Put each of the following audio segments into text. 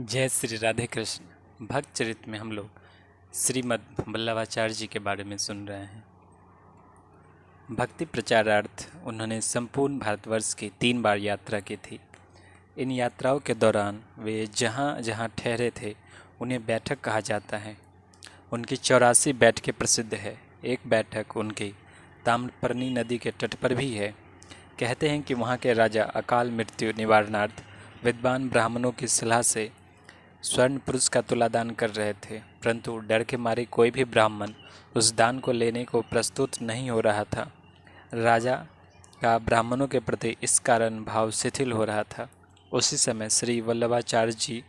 जय श्री राधे कृष्ण। भक्त चरित में हम लोग श्रीमद् वल्लभाचार्य जी के बारे में सुन रहे हैं। भक्ति प्रचारार्थ उन्होंने संपूर्ण भारतवर्ष की 3 बार यात्रा की थी। इन यात्राओं के दौरान वे जहाँ जहाँ ठहरे थे उन्हें बैठक कहा जाता है। उनकी 84 बैठकें प्रसिद्ध है। एक बैठक उनकी ताम्रपर्णी नदी के तट पर भी है। कहते हैं कि वहाँ के राजा अकाल मृत्यु निवारणार्थ विद्वान ब्राह्मणों की सलाह से स्वर्ण पुरुष का तुलादान कर रहे थे, परंतु डर के मारे कोई भी ब्राह्मण उस दान को लेने को प्रस्तुत नहीं हो रहा था। राजा का ब्राह्मणों के प्रति इस कारण भाव शिथिल हो रहा था। उसी समय श्री वल्लभाचार्य जी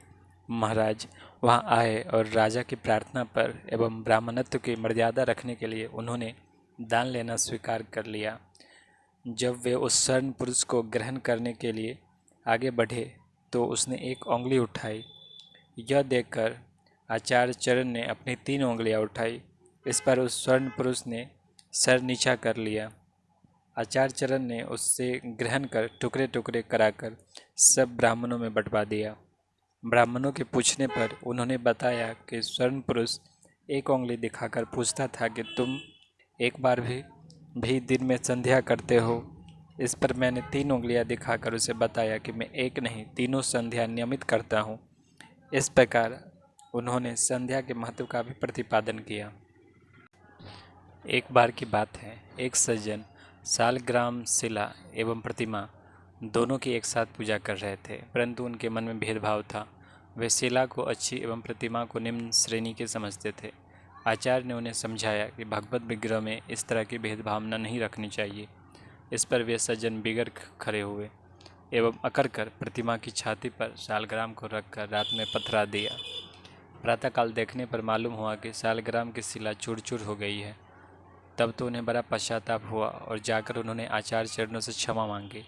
महाराज वहां आए और राजा की प्रार्थना पर एवं ब्राह्मणत्व की मर्यादा रखने के लिए उन्होंने दान लेना स्वीकार कर लिया। जब वे उस स्वर्ण पुरुष को ग्रहण करने के लिए आगे बढ़े तो उसने एक उंगली उठाई। यह देखकर आचार्य चरण ने अपनी 3 उंगलियां उठाई। इस पर उस स्वर्ण पुरुष ने सर नीचा कर लिया। आचार्य चरण ने उससे ग्रहण कर टुकड़े टुकड़े कराकर सब ब्राह्मणों में बंटवा दिया। ब्राह्मणों के पूछने पर उन्होंने बताया कि स्वर्ण पुरुष एक उंगली दिखाकर पूछता था कि तुम एक बार भी दिन में संध्या करते हो। इस पर मैंने 3 उंगलियां दिखाकर उसे बताया कि मैं एक नहीं 3 संध्या नियमित करता हूँ। इस प्रकार उन्होंने संध्या के महत्व का भी प्रतिपादन किया। एक बार की बात है, एक सज्जन सालग्राम शिला एवं प्रतिमा दोनों की एक साथ पूजा कर रहे थे, परंतु उनके मन में भेदभाव था। वे शिला को अच्छी एवं प्रतिमा को निम्न श्रेणी के समझते थे। आचार्य ने उन्हें समझाया कि भगवत विग्रह में इस तरह की भेदभावना नहीं रखनी चाहिए। इस पर वे सज्जन बिगड़ खड़े हुए एवं अकड़ कर प्रतिमा की छाती पर सालग्राम को रखकर रात में पथरा दिया। प्रातःकाल देखने पर मालूम हुआ कि सालग्राम की शिला चूर चूर हो गई है। तब तो उन्हें बड़ा पश्चाताप हुआ और जाकर उन्होंने आचार्य चरणों से क्षमा मांगी।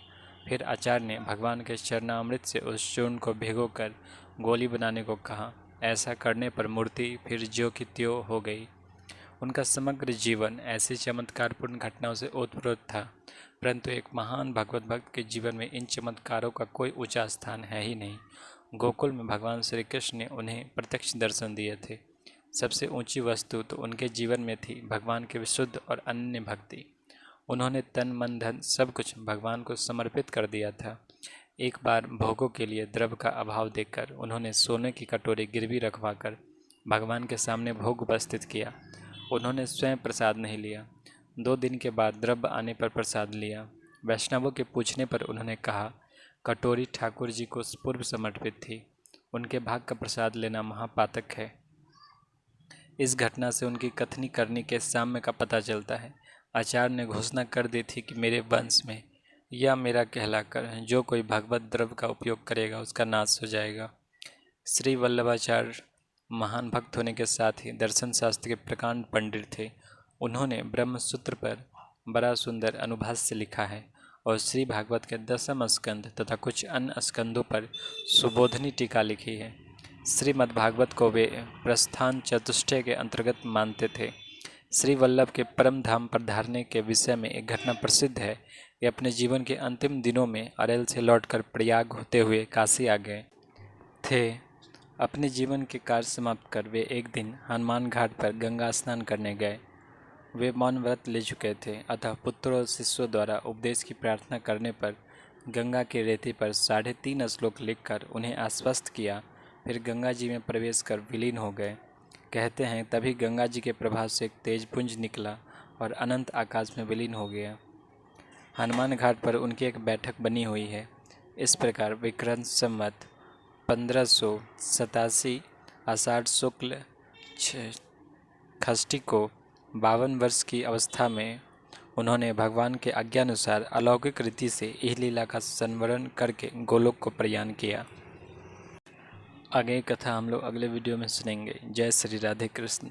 फिर आचार्य ने भगवान के चरणामृत से उस चूर्ण को भिगोकर गोली बनाने को कहा। ऐसा करने पर मूर्ति फिर ज्यों की त्यों हो गई। उनका समग्र जीवन ऐसी चमत्कारपूर्ण घटनाओं से ओतप्रोत था, परंतु एक महान भगवत भक्त के जीवन में इन चमत्कारों का कोई ऊंचा स्थान है ही नहीं। गोकुल में भगवान श्री कृष्ण ने उन्हें प्रत्यक्ष दर्शन दिए थे। सबसे ऊंची वस्तु तो उनके जीवन में थी भगवान की विशुद्ध और अनन्य भक्ति। उन्होंने तन मन धन सब कुछ भगवान को समर्पित कर दिया था। एक बार भोगों के लिए द्रव्य का अभाव देखकर उन्होंने सोने की कटोरी गिरवी रखवाकर भगवान के सामने भोग उपस्थित किया। उन्होंने स्वयं प्रसाद नहीं लिया। 2 दिन के बाद द्रव्य आने पर प्रसाद लिया। वैष्णवों के पूछने पर उन्होंने कहा, कटोरी ठाकुर जी को पूर्व समर्पित थी, उनके भाग का प्रसाद लेना महापातक है। इस घटना से उनकी कथनी करनी के साम्य का पता चलता है। आचार्य ने घोषणा कर दी थी कि मेरे वंश में या मेरा कहलाकर जो कोई भगवत द्रव्य का उपयोग करेगा उसका नाश हो जाएगा। श्री वल्लभाचार्य महान भक्त होने के साथ ही दर्शन शास्त्र के प्रकांड पंडित थे। उन्होंने ब्रह्म सूत्र पर बड़ा सुंदर अनुभाष्य लिखा है और श्री भागवत के 10वें स्कंद तथा कुछ अन्य स्कंदों पर सुबोधनी टीका लिखी है। श्रीमद् भागवत को वे प्रस्थान चतुष्टय के अंतर्गत मानते थे। श्री वल्लभ के परम धाम पर धारने के विषय में एक घटना प्रसिद्ध है। वे अपने जीवन के अंतिम दिनों में अरेल से लौटकर प्रयाग होते हुए काशी आ गए थे। अपने जीवन के कार्य समाप्त कर वे एक दिन हनुमान घाट पर गंगा स्नान करने गए। वे मौन व्रत ले चुके थे, अतः पुत्रों और शिष्यों द्वारा उपदेश की प्रार्थना करने पर गंगा की रेती पर 3.5 श्लोक लिखकर उन्हें आश्वस्त किया। फिर गंगा जी में प्रवेश कर विलीन हो गए। कहते हैं तभी गंगा जी के प्रभाव से एक तेज पुंज निकला और अनंत आकाश में विलीन हो गया। हनुमान घाट पर उनकी एक बैठक बनी हुई है। इस प्रकार विक्रम संवत 1587 आषाढ़ शुक्ल षष्ठी को 52 वर्ष की अवस्था में उन्होंने भगवान के आज्ञानुसार अलौकिक रीति से इस लीला का संवरण करके गोलोक को प्रयाण किया। आगे कथा हम लोग अगले वीडियो में सुनेंगे। जय श्री राधे कृष्ण।